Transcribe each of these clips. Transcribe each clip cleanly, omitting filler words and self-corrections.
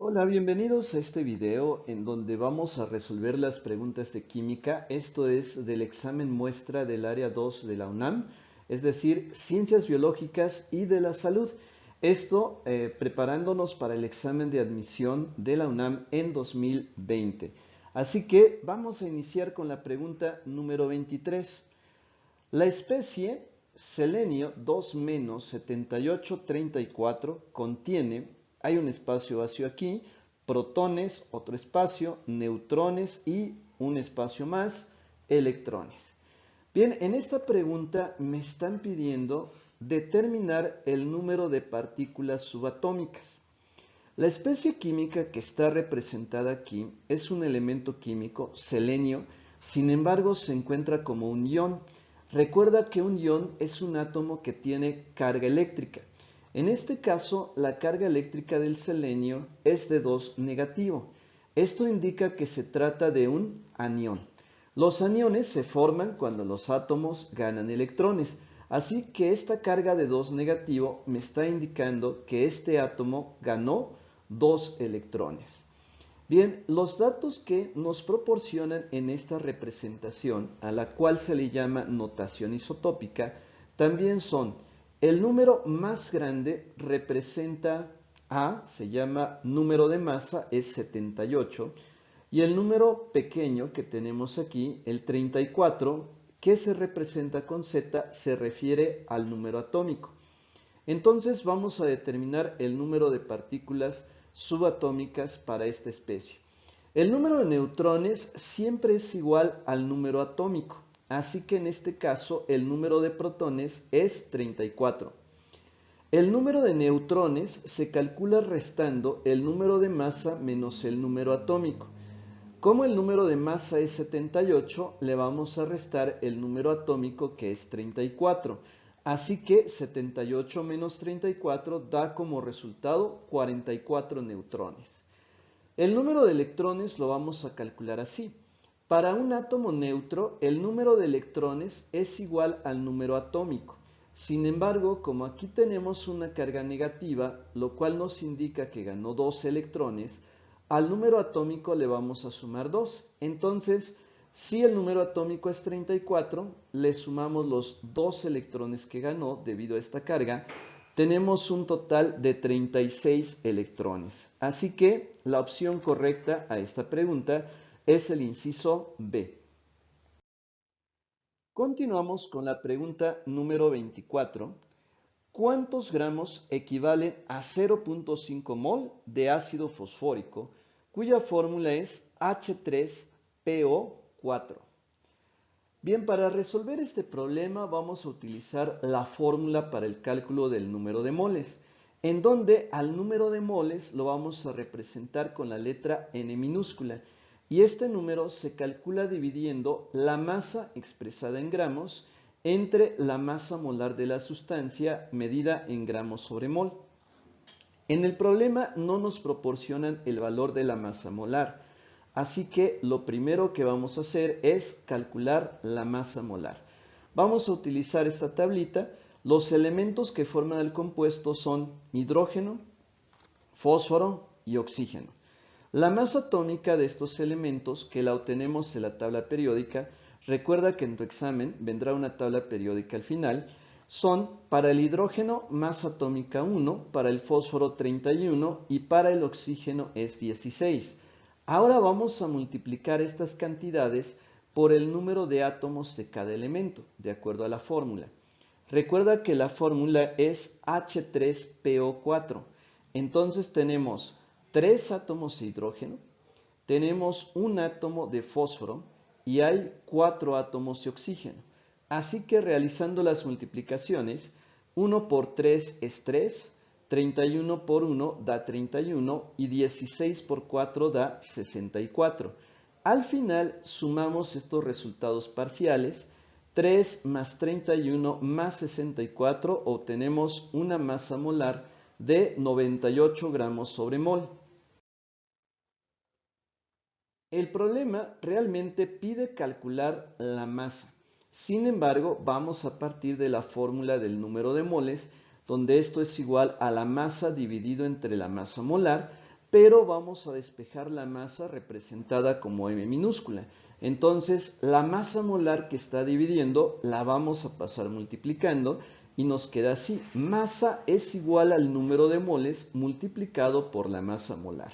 Hola, bienvenidos a este video en donde vamos a resolver las preguntas de química. Esto es del examen muestra del área 2 de la UNAM, es decir, Ciencias Biológicas y de la Salud. Esto preparándonos para el examen de admisión de la UNAM en 2020. Así que vamos a iniciar con la pregunta número 23. La especie selenio 2-7834 contiene, hay un espacio vacío aquí, protones, otro espacio, neutrones y un espacio más, electrones. Bien, en esta pregunta me están pidiendo determinar el número de partículas subatómicas. La especie química que está representada aquí es un elemento químico, selenio, sin embargo se encuentra como un ion. Recuerda que un ion es un átomo que tiene carga eléctrica. En este caso, la carga eléctrica del selenio es de 2 negativo. Esto indica que se trata de un anión. Los aniones se forman cuando los átomos ganan electrones, así que esta carga de 2 negativo me está indicando que este átomo ganó 2 electrones. Bien, los datos que nos proporcionan en esta representación, a la cual se le llama notación isotópica, también son el número más grande representa A, se llama número de masa, es 78, y el número pequeño que tenemos aquí, el 34, que se representa con Z, se refiere al número atómico. Entonces vamos a determinar el número de partículas subatómicas para esta especie. El número de neutrones siempre es igual al número atómico, así que en este caso el número de protones es 34. El número de neutrones se calcula restando el número de masa menos el número atómico. Como el número de masa es 78, le vamos a restar el número atómico que es 34. Así que 78 menos 34 da como resultado 44 neutrones. El número de electrones lo vamos a calcular así. Para un átomo neutro, el número de electrones es igual al número atómico. Sin embargo, como aquí tenemos una carga negativa, lo cual nos indica que ganó 2 electrones, al número atómico le vamos a sumar 2. Entonces, si el número atómico es 34, le sumamos los 2 electrones que ganó debido a esta carga, tenemos un total de 36 electrones. Así que la opción correcta a esta pregunta es el inciso B. Continuamos con la pregunta número 24. ¿Cuántos gramos equivalen a 0.5 mol de ácido fosfórico, cuya fórmula es H3PO4? Bien, para resolver este problema vamos a utilizar la fórmula para el cálculo del número de moles, en donde al número de moles lo vamos a representar con la letra N minúscula, y este número se calcula dividiendo la masa expresada en gramos entre la masa molar de la sustancia medida en gramos sobre mol. En el problema no nos proporcionan el valor de la masa molar, así que lo primero que vamos a hacer es calcular la masa molar. Vamos a utilizar esta tablita. Los elementos que forman el compuesto son hidrógeno, fósforo y oxígeno. La masa atómica de estos elementos, que la obtenemos en la tabla periódica, recuerda que en tu examen vendrá una tabla periódica al final, son para el hidrógeno masa atómica 1, para el fósforo 31 y para el oxígeno es 16. Ahora vamos a multiplicar estas cantidades por el número de átomos de cada elemento, de acuerdo a la fórmula. Recuerda que la fórmula es H3PO4. Entonces tenemos 3 átomos de hidrógeno, tenemos un átomo de fósforo y hay 4 átomos de oxígeno. Así que realizando las multiplicaciones, 1 por 3 es 3, 31 por 1 da 31 y 16 por 4 da 64. Al final sumamos estos resultados parciales. 3 más 31 más 64 obtenemos una masa molar de 98 gramos sobre mol. El problema realmente pide calcular la masa. Sin embargo, vamos a partir de la fórmula del número de moles, donde esto es igual a la masa dividido entre la masa molar, pero vamos a despejar la masa representada como m minúscula. Entonces, la masa molar que está dividiendo la vamos a pasar multiplicando y nos queda así. Masa es igual al número de moles multiplicado por la masa molar.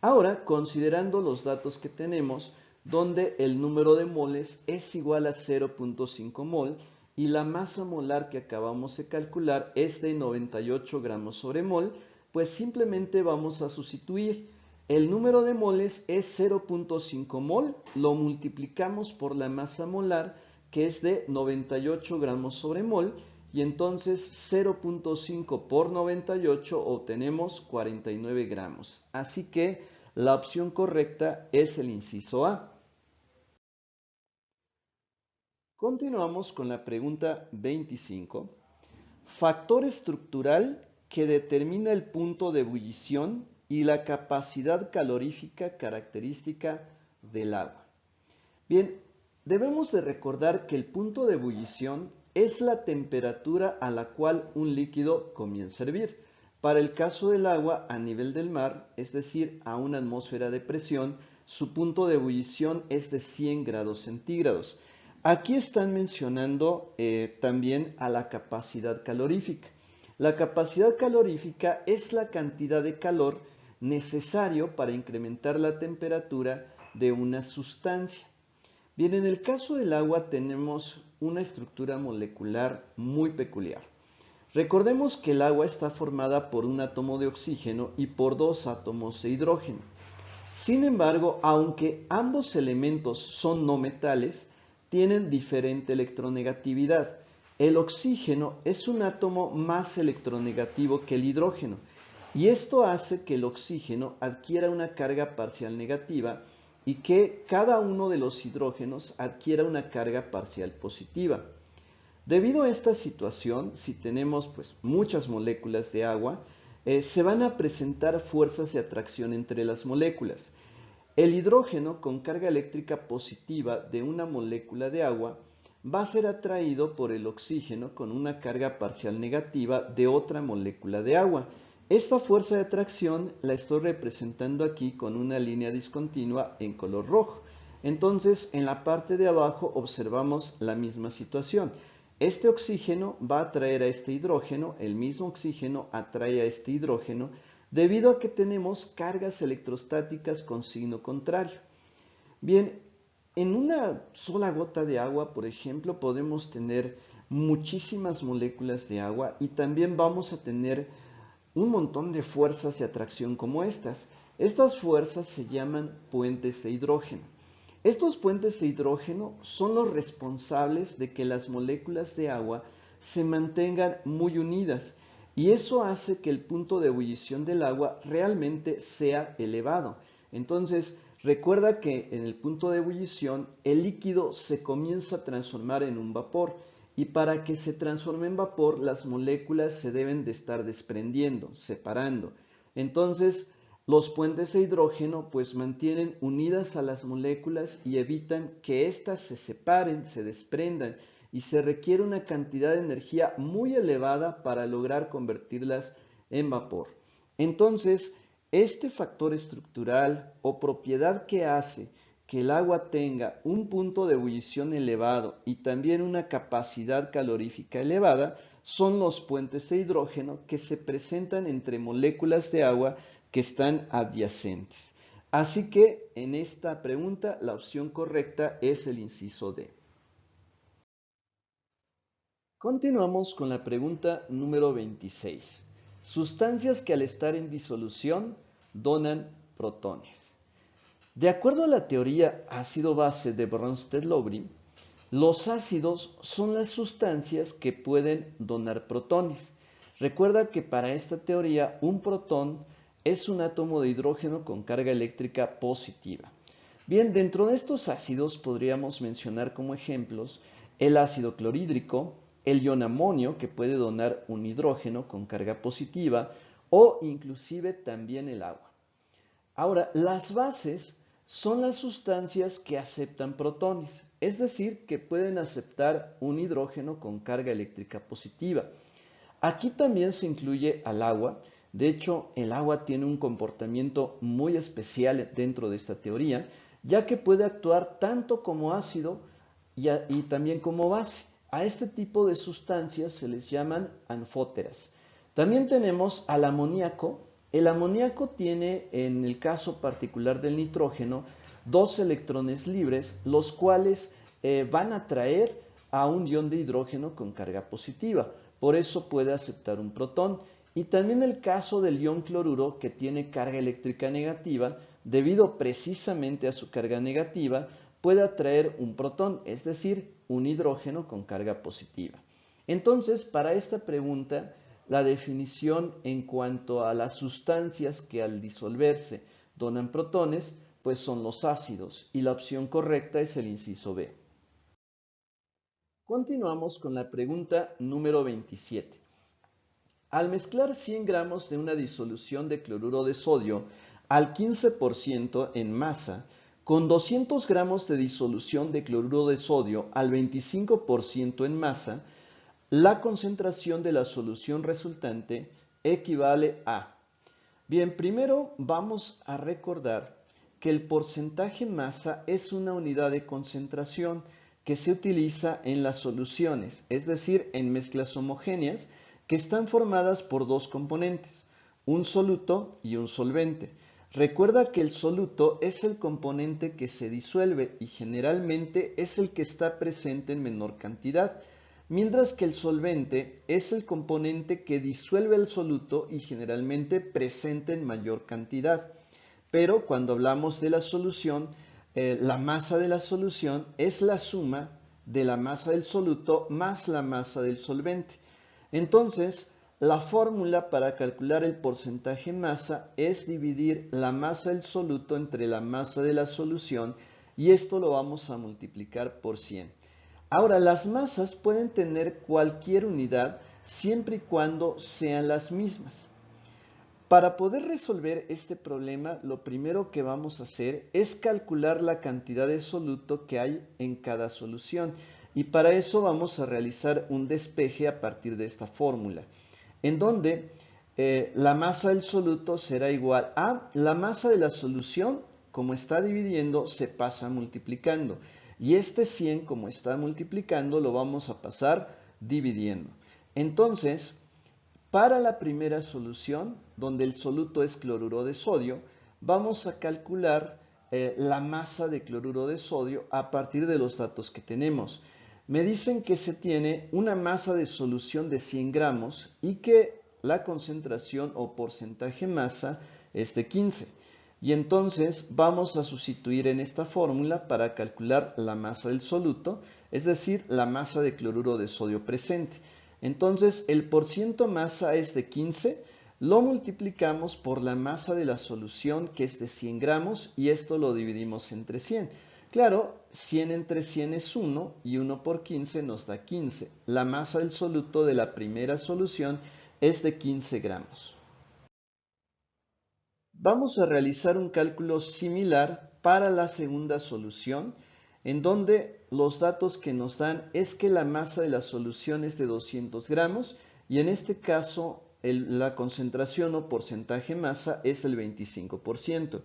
Ahora, considerando los datos que tenemos, donde el número de moles es igual a 0.5 mol y la masa molar que acabamos de calcular es de 98 gramos sobre mol, pues simplemente vamos a sustituir. El número de moles es 0.5 mol, lo multiplicamos por la masa molar que es de 98 gramos sobre mol y entonces 0.5 por 98 obtenemos 49 gramos. Así que la opción correcta es el inciso A. Continuamos con la pregunta 25. Factor estructural que determina el punto de ebullición y la capacidad calorífica característica del agua. Bien, debemos de recordar que el punto de ebullición es la temperatura a la cual un líquido comienza a hervir. Para el caso del agua a nivel del mar, es decir, a una atmósfera de presión, su punto de ebullición es de 100 grados centígrados. Aquí están mencionando también a la capacidad calorífica. La capacidad calorífica es la cantidad de calor necesario para incrementar la temperatura de una sustancia. Bien, en el caso del agua tenemos una estructura molecular muy peculiar. Recordemos que el agua está formada por un átomo de oxígeno y por dos átomos de hidrógeno. Sin embargo, aunque ambos elementos son no metales, tienen diferente electronegatividad. El oxígeno es un átomo más electronegativo que el hidrógeno, y esto hace que el oxígeno adquiera una carga parcial negativa y que cada uno de los hidrógenos adquiera una carga parcial positiva. Debido a esta situación, si tenemos muchas moléculas de agua, se van a presentar fuerzas de atracción entre las moléculas. El hidrógeno con carga eléctrica positiva de una molécula de agua va a ser atraído por el oxígeno con una carga parcial negativa de otra molécula de agua. Esta fuerza de atracción la estoy representando aquí con una línea discontinua en color rojo. Entonces, en la parte de abajo observamos la misma situación. Este oxígeno va a atraer a este hidrógeno, el mismo oxígeno atrae a este hidrógeno, debido a que tenemos cargas electrostáticas con signo contrario. Bien, en una sola gota de agua, por ejemplo, podemos tener muchísimas moléculas de agua y también vamos a tener un montón de fuerzas de atracción como estas. Estas fuerzas se llaman puentes de hidrógeno. Estos puentes de hidrógeno son los responsables de que las moléculas de agua se mantengan muy unidas. Y eso hace que el punto de ebullición del agua realmente sea elevado. Entonces, recuerda que en el punto de ebullición el líquido se comienza a transformar en un vapor. Y para que se transforme en vapor, las moléculas se deben de estar desprendiendo, separando. Entonces, los puentes de hidrógeno mantienen unidas a las moléculas y evitan que éstas se separen, se desprendan, y se requiere una cantidad de energía muy elevada para lograr convertirlas en vapor. Entonces, este factor estructural o propiedad que hace que el agua tenga un punto de ebullición elevado y también una capacidad calorífica elevada son los puentes de hidrógeno que se presentan entre moléculas de agua que están adyacentes. Así que en esta pregunta la opción correcta es el inciso D. Continuamos con la pregunta número 26. Sustancias que al estar en disolución donan protones. De acuerdo a la teoría ácido-base de Bronsted-Lowry, los ácidos son las sustancias que pueden donar protones. Recuerda que para esta teoría un protón es un átomo de hidrógeno con carga eléctrica positiva. Bien, dentro de estos ácidos podríamos mencionar como ejemplos el ácido clorhídrico, el ion amonio que puede donar un hidrógeno con carga positiva o inclusive también el agua. Ahora, las bases son las sustancias que aceptan protones, es decir, que pueden aceptar un hidrógeno con carga eléctrica positiva. Aquí también se incluye al agua, De hecho, el agua tiene un comportamiento muy especial dentro de esta teoría, ya que puede actuar tanto como ácido y también como base. A este tipo de sustancias se les llaman anfóteras. También tenemos al amoníaco. El amoníaco tiene, en el caso particular del nitrógeno, dos electrones libres, los cuales van a atraer a un ion de hidrógeno con carga positiva. Por eso puede aceptar un protón. Y también el caso del ion cloruro, que tiene carga eléctrica negativa, debido precisamente a su carga negativa, puede atraer un protón, es decir, un hidrógeno con carga positiva. Entonces, para esta pregunta, la definición en cuanto a las sustancias que al disolverse donan protones, pues son los ácidos, y la opción correcta es el inciso B. Continuamos con la pregunta número 27. Al mezclar 100 gramos de una disolución de cloruro de sodio al 15% en masa, con 200 gramos de disolución de cloruro de sodio al 25% en masa, la concentración de la solución resultante equivale a... Bien, primero vamos a recordar que el porcentaje masa es una unidad de concentración que se utiliza en las soluciones, es decir, en mezclas homogéneas que están formadas por dos componentes, un soluto y un solvente. Recuerda que el soluto es el componente que se disuelve y generalmente es el que está presente en menor cantidad, mientras que el solvente es el componente que disuelve el soluto y generalmente presente en mayor cantidad. Pero cuando hablamos de la solución, la masa de la solución es la suma de la masa del soluto más la masa del solvente. Entonces, la fórmula para calcular el porcentaje masa es dividir la masa del soluto entre la masa de la solución y esto lo vamos a multiplicar por 100. Ahora, las masas pueden tener cualquier unidad siempre y cuando sean las mismas. Para poder resolver este problema, lo primero que vamos a hacer es calcular la cantidad de soluto que hay en cada solución. Y para eso vamos a realizar un despeje a partir de esta fórmula, en donde la masa del soluto será igual a la masa de la solución, como está dividiendo, se pasa multiplicando. Y este 100, como está multiplicando, lo vamos a pasar dividiendo. Entonces, para la primera solución, donde el soluto es cloruro de sodio, vamos a calcular la masa de cloruro de sodio a partir de los datos que tenemos. Me dicen que se tiene una masa de solución de 100 gramos y que la concentración o porcentaje masa es de 15. Y entonces vamos a sustituir en esta fórmula para calcular la masa del soluto, es decir, la masa de cloruro de sodio presente. Entonces el porciento masa es de 15, lo multiplicamos por la masa de la solución que es de 100 gramos y esto lo dividimos entre 100. Claro, 100 entre 100 es 1 y 1 por 15 nos da 15. La masa del soluto de la primera solución es de 15 gramos. Vamos a realizar un cálculo similar para la segunda solución, en donde los datos que nos dan es que la masa de la solución es de 200 gramos y en este caso la concentración o porcentaje masa es del 25%.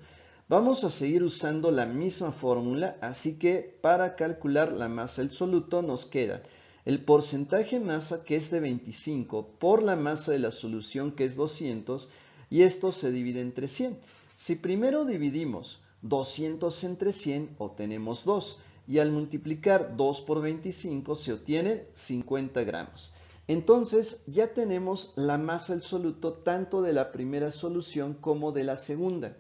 Vamos a seguir usando la misma fórmula, así que para calcular la masa del soluto nos queda el porcentaje masa que es de 25 por la masa de la solución que es 200 y esto se divide entre 100. Si primero dividimos 200 entre 100 obtenemos 2 y al multiplicar 2 por 25 se obtienen 50 gramos. Entonces ya tenemos la masa del soluto tanto de la primera solución como de la segunda.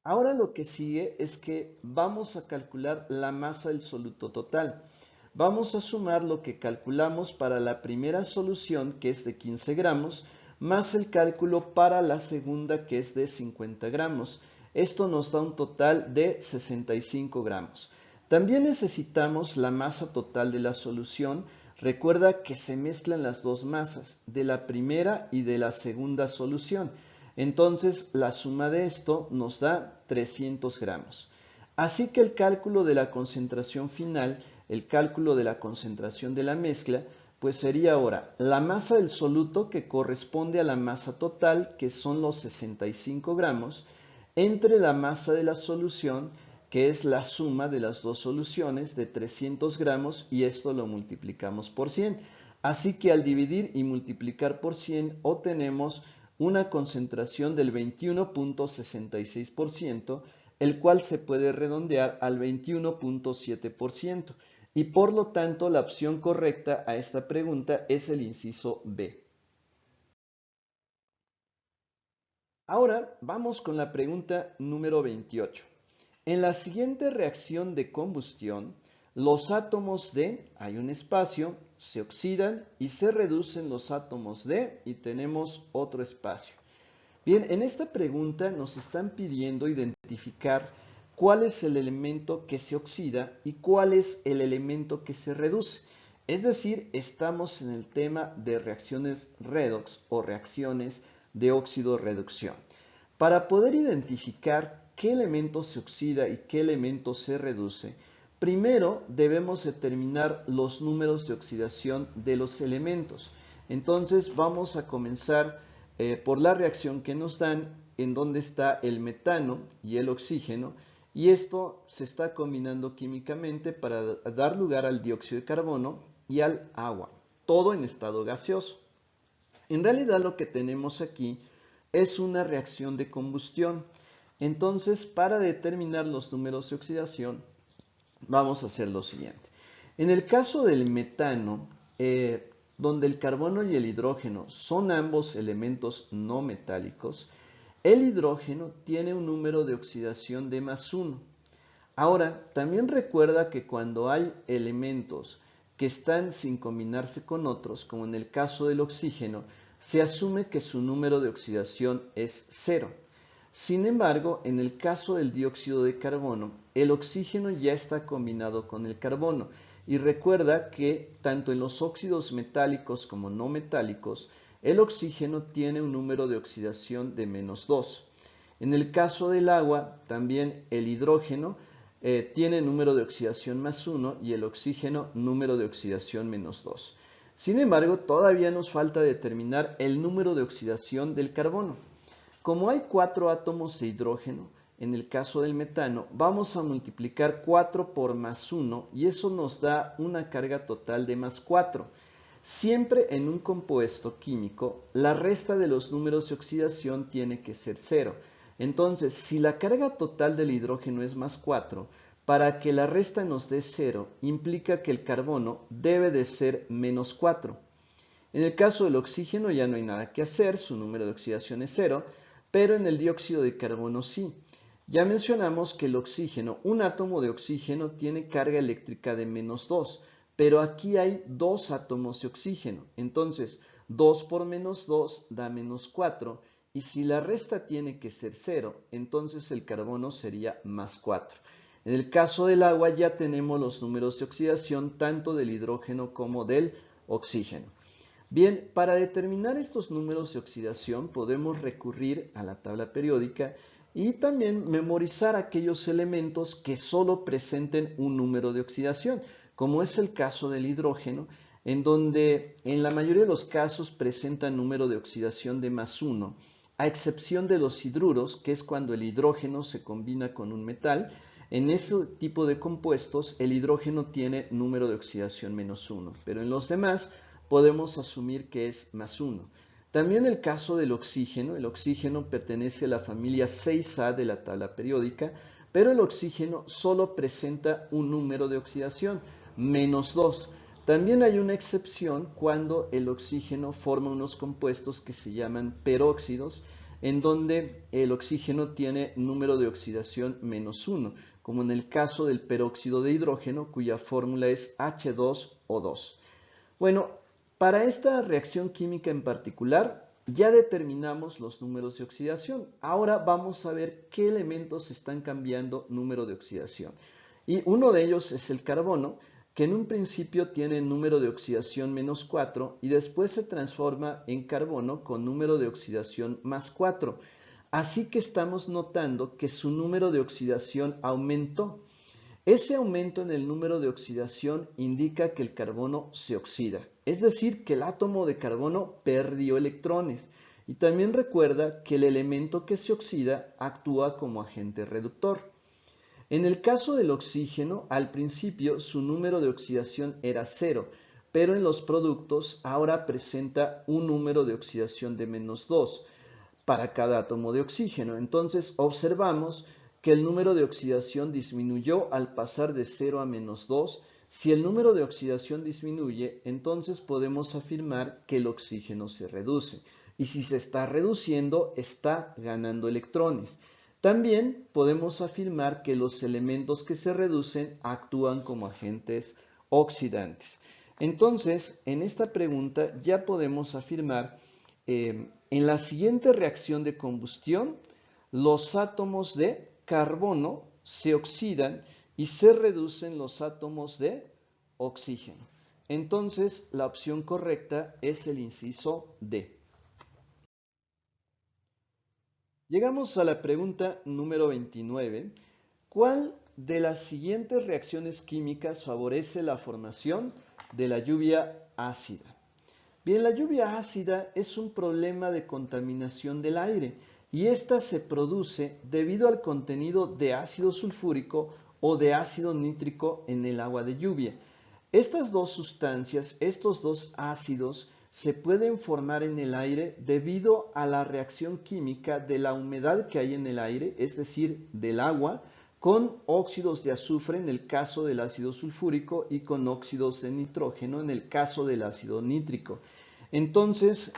Ahora lo que sigue es que vamos a calcular la masa del soluto total. Vamos a sumar lo que calculamos para la primera solución que es de 15 gramos más el cálculo para la segunda que es de 50 gramos. Esto nos da un total de 65 gramos. También necesitamos la masa total de la solución. Recuerda que se mezclan las dos masas, de la primera y de la segunda solución. Entonces la suma de esto nos da 300 gramos. Así que el cálculo de la concentración final, el cálculo de la concentración de la mezcla, Pues sería ahora la masa del soluto, que corresponde a la masa total, que son los 65 gramos, entre la masa de la solución, que es la suma de las dos soluciones de 300 gramos, y esto lo multiplicamos por 100. Así que al dividir y multiplicar por 100 obtenemos una concentración del 21.66%, el cual se puede redondear al 21.7%. Y por lo tanto la opción correcta a esta pregunta es el inciso B. Ahora vamos con la pregunta número 28. En la siguiente reacción de combustión, los átomos de, hay un espacio, se oxidan y se reducen los átomos de, y tenemos otro espacio. Bien, en esta pregunta nos están pidiendo identificar cuál es el elemento que se oxida y cuál es el elemento que se reduce. Es decir, estamos en el tema de reacciones redox o reacciones de óxido-reducción. Para poder identificar qué elemento se oxida y qué elemento se reduce, primero debemos determinar los números de oxidación de los elementos. Entonces vamos a comenzar por la reacción que nos dan, en donde está el metano y el oxígeno, y esto se está combinando químicamente para dar lugar al dióxido de carbono y al agua, todo en estado gaseoso. En realidad lo que tenemos aquí es una reacción de combustión. Entonces, para determinar los números de oxidación, vamos a hacer lo siguiente. En el caso del metano, donde el carbono y el hidrógeno son ambos elementos no metálicos, el hidrógeno tiene un número de oxidación de +1. Ahora, también recuerda que cuando hay elementos que están sin combinarse con otros, como en el caso del oxígeno, se asume que su número de oxidación es 0. Sin embargo, en el caso del dióxido de carbono, el oxígeno ya está combinado con el carbono. Y recuerda que tanto en los óxidos metálicos como no metálicos, el oxígeno tiene un número de oxidación de -2. En el caso del agua, también el hidrógeno tiene número de oxidación +1 y el oxígeno número de oxidación -2. Sin embargo, todavía nos falta determinar el número de oxidación del carbono. Como hay 4 átomos de hidrógeno, en el caso del metano, vamos a multiplicar 4 por +1 y eso nos da una carga total de +4. Siempre en un compuesto químico, la resta de los números de oxidación tiene que ser 0. Entonces, si la carga total del hidrógeno es +4, para que la resta nos dé 0, implica que el carbono debe de ser -4. En el caso del oxígeno ya no hay nada que hacer, su número de oxidación es 0, pero en el dióxido de carbono sí. Ya mencionamos que el oxígeno, un átomo de oxígeno tiene carga eléctrica de -2, pero aquí hay 2 átomos de oxígeno. Entonces, 2 por -2 da -4, y si la resta tiene que ser 0, entonces el carbono sería +4. En el caso del agua ya tenemos los números de oxidación tanto del hidrógeno como del oxígeno. Bien, para determinar estos números de oxidación podemos recurrir a la tabla periódica y también memorizar aquellos elementos que solo presenten un número de oxidación, como es el caso del hidrógeno, en donde en la mayoría de los casos presenta número de oxidación de +1, a excepción de los hidruros, que es cuando el hidrógeno se combina con un metal. En ese tipo de compuestos el hidrógeno tiene número de oxidación -1, pero en los demás podemos asumir que es +1. También el caso del oxígeno, el oxígeno pertenece a la familia 6A de la tabla periódica, pero el oxígeno solo presenta un número de oxidación, -2. También hay una excepción cuando el oxígeno forma unos compuestos que se llaman peróxidos, en donde el oxígeno tiene número de oxidación -1, como en el caso del peróxido de hidrógeno, cuya fórmula es H2O2. Bueno, para esta reacción química en particular, ya determinamos los números de oxidación. Ahora vamos a ver qué elementos están cambiando número de oxidación. Y uno de ellos es el carbono, que en un principio tiene número de oxidación -4 y después se transforma en carbono con número de oxidación +4. Así que estamos notando que su número de oxidación aumentó. Ese aumento en el número de oxidación indica que el carbono se oxida, es decir, que el átomo de carbono perdió electrones. Y también recuerda que el elemento que se oxida actúa como agente reductor. En el caso del oxígeno, al principio su número de oxidación era 0, pero en los productos ahora presenta un número de oxidación de -2 para cada átomo de oxígeno. Entonces observamos que el número de oxidación disminuyó al pasar de 0 a -2. Si el número de oxidación disminuye, entonces podemos afirmar que el oxígeno se reduce. Y si se está reduciendo, está ganando electrones. También podemos afirmar que los elementos que se reducen actúan como agentes oxidantes. Entonces, en esta pregunta ya podemos afirmar en la siguiente reacción de combustión, los átomos de carbono se oxidan y se reducen los átomos de oxígeno. Entonces, la opción correcta es el inciso D. Llegamos a la pregunta número 29. ¿Cuál de las siguientes reacciones químicas favorece la formación de la lluvia ácida? Bien, la lluvia ácida es un problema de contaminación del aire y esta se produce debido al contenido de ácido sulfúrico o de ácido nítrico en el agua de lluvia. Estas dos sustancias, estos dos ácidos, se pueden formar en el aire debido a la reacción química de la humedad que hay en el aire, es decir, del agua, con óxidos de azufre en el caso del ácido sulfúrico y con óxidos de nitrógeno en el caso del ácido nítrico. Entonces,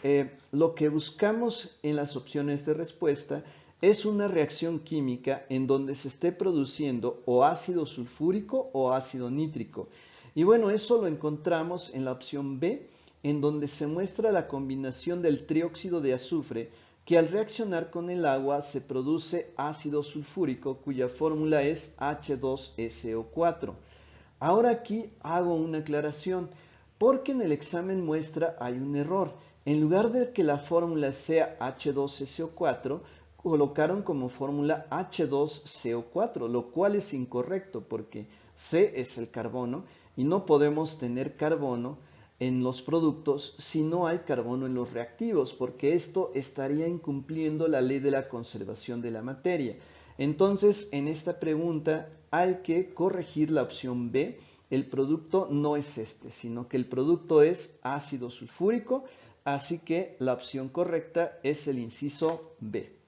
lo que buscamos en las opciones de respuesta es una reacción química en donde se esté produciendo o ácido sulfúrico o ácido nítrico. Y bueno, eso lo encontramos en la opción B, en donde se muestra la combinación del trióxido de azufre que al reaccionar con el agua se produce ácido sulfúrico cuya fórmula es H2SO4. Ahora aquí hago una aclaración, porque en el examen muestra hay un error. En lugar de que la fórmula sea H2SO4, colocaron como fórmula H2CO4, lo cual es incorrecto porque C es el carbono y no podemos tener carbono en los productos si no hay carbono en los reactivos, porque esto estaría incumpliendo la ley de la conservación de la materia. Entonces, en esta pregunta hay que corregir la opción B. El producto no es este, sino que el producto es ácido sulfúrico, así que la opción correcta es el inciso B.